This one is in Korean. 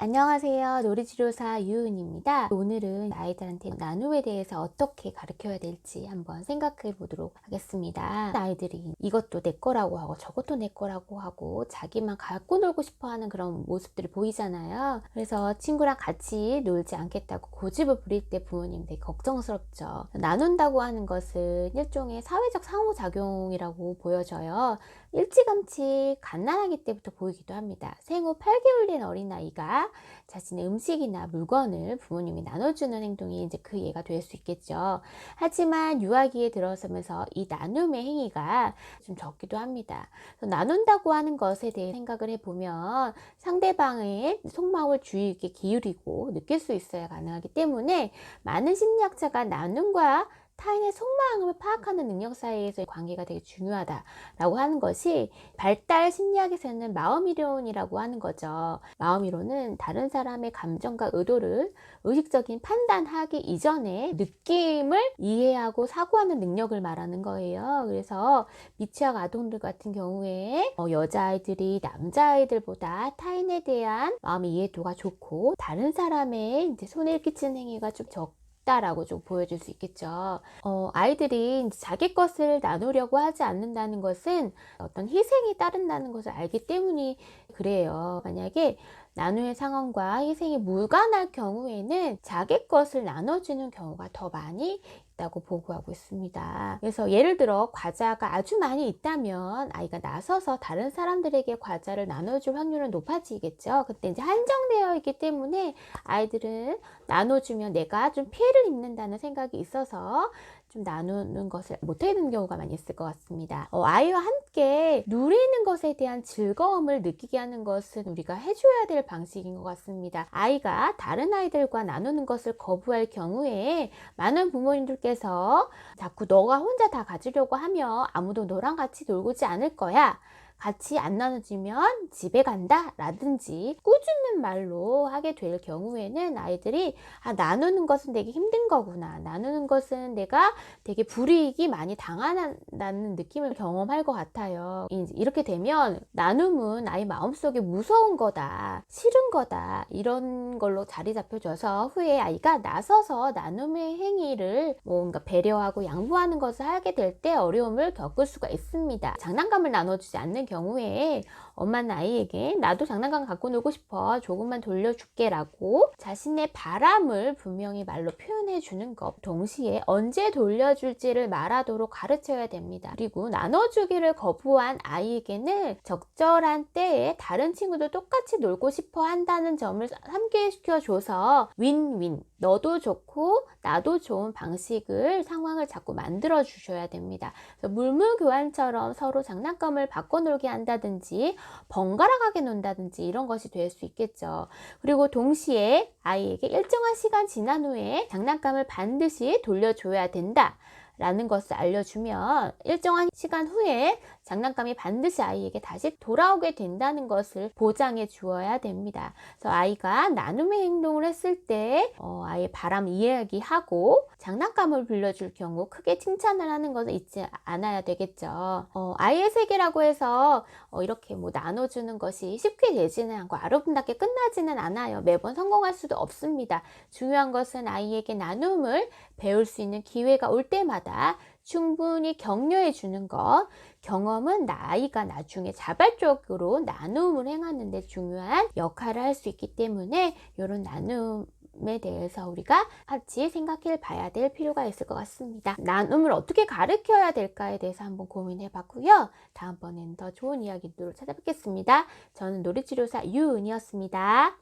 안녕하세요. 놀이치료사 유은입니다. 오늘은 아이들한테 나눔에 대해서 어떻게 가르쳐야 될지 한번 생각해 보도록 하겠습니다. 아이들이 이것도 내 거라고 하고 저것도 내 거라고 하고 자기만 갖고 놀고 싶어 하는 그런 모습들이 보이잖아요. 그래서 친구랑 같이 놀지 않겠다고 고집을 부릴 때 부모님 되게 걱정스럽죠. 나눈다고 하는 것은 일종의 사회적 상호작용이라고 보여져요. 일찌감치 갓난아기 때부터 보이기도 합니다. 생후 8개월 된 어린아이가 자신의 음식이나 물건을 부모님이 나눠주는 행동이 이제 그 예가 될 수 있겠죠. 하지만 유아기에 들어서면서 이 나눔의 행위가 좀 적기도 합니다. 나눈다고 하는 것에 대해 생각을 해보면 상대방의 속마음을 주의 있게 기울이고 느낄 수 있어야 가능하기 때문에 많은 심리학자가 나눔과 타인의 속마음을 파악하는 능력 사이에서의 관계가 되게 중요하다라고 하는 것이 발달 심리학에서는 마음이론이라고 하는 거죠. 마음이론은 다른 사람의 감정과 의도를 의식적인 판단하기 이전에 느낌을 이해하고 사고하는 능력을 말하는 거예요. 그래서 미취학 아동들 같은 경우에 여자아이들이 남자아이들보다 타인에 대한 마음 이해도가 좋고 다른 사람의 이제 손해를 끼치는 행위가 좀 라고 좀 보여줄 수 있겠죠. 아이들이 자기 것을 나누려고 하지 않는다는 것은 어떤 희생이 따른다는 것을 알기 때문이 그래요. 만약에 나눔의 상황과 희생이 무관할 경우에는 자기 것을 나눠주는 경우가 더 많이 있다고 보고하고 있습니다. 그래서 예를 들어 과자가 아주 많이 있다면 아이가 나서서 다른 사람들에게 과자를 나눠줄 확률은 높아지겠죠. 그때 이제 한정되어 있기 때문에 아이들은 나눠주면 내가 좀 피해를 입는다는 생각이 있어서 좀 나누는 것을 못하게 되는 경우가 많이 있을 것 같습니다. 아이와 함께 누리는 것에 대한 즐거움을 느끼게 하는 것은 우리가 해줘야 될 방식인 것 같습니다. 아이가 다른 아이들과 나누는 것을 거부할 경우에 많은 부모님들께서 자꾸 너가 혼자 다 가지려고 하면 아무도 너랑 같이 놀고지 않을 거야. 같이 안 나눠주면 집에 간다 라든지 꾸짖는 말로 하게 될 경우에는 아이들이 나누는 것은 되게 힘든 거구나, 나누는 것은 내가 되게 불이익이 많이 당한다는 느낌을 경험할 것 같아요. 이렇게 되면 나눔은 아이 마음속에 무서운 거다, 싫은 거다, 이런 걸로 자리 잡혀져서 후에 아이가 나서서 나눔의 행위를 뭔가 배려하고 양보하는 것을 하게 될 때 어려움을 겪을 수가 있습니다. 장난감을 나눠주지 않는 경우에 엄마는 아이에게 나도 장난감 갖고 놀고 싶어, 조금만 돌려줄게 라고 자신의 바람을 분명히 말로 표현해 주는 것, 동시에 언제 돌려줄지를 말하도록 가르쳐야 됩니다. 그리고 나눠주기를 거부한 아이에게는 적절한 때에 다른 친구도 똑같이 놀고 싶어 한다는 점을 함께 줘서 윈윈, 너도 좋고 나도 좋은 방식을, 상황을 자꾸 만들어 주셔야 됩니다. 물물교환처럼 서로 장난감을 바꿔 놀게 한다든지 번갈아가게 논다든지 이런 것이 될 수 있겠죠. 그리고 동시에 아이에게 일정한 시간 지난 후에 장난감을 반드시 돌려줘야 된다 라는 것을 알려주면 일정한 시간 후에 장난감이 반드시 아이에게 다시 돌아오게 된다는 것을 보장해 주어야 됩니다. 그래서 아이가 나눔의 행동을 했을 때 아이의 바람 이야기하고 장난감을 빌려줄 경우 크게 칭찬을 하는 것은 잊지 않아야 되겠죠. 아이의 세계라고 해서 이렇게 뭐 나눠주는 것이 쉽게 되지는 않고 아름답게 끝나지는 않아요. 매번 성공할 수도 없습니다. 중요한 것은 아이에게 나눔을 배울 수 있는 기회가 올 때마다 충분히 격려해 주는 것, 경험은 아이가 나중에 자발적으로 나눔을 행하는 데 중요한 역할을 할 수 있기 때문에 이런 나눔에 대해서 우리가 같이 생각해 봐야 될 필요가 있을 것 같습니다. 나눔을 어떻게 가르쳐야 될까에 대해서 한번 고민해 봤고요. 다음번에는 더 좋은 이야기들로 찾아뵙겠습니다. 저는 놀이치료사 유은이었습니다.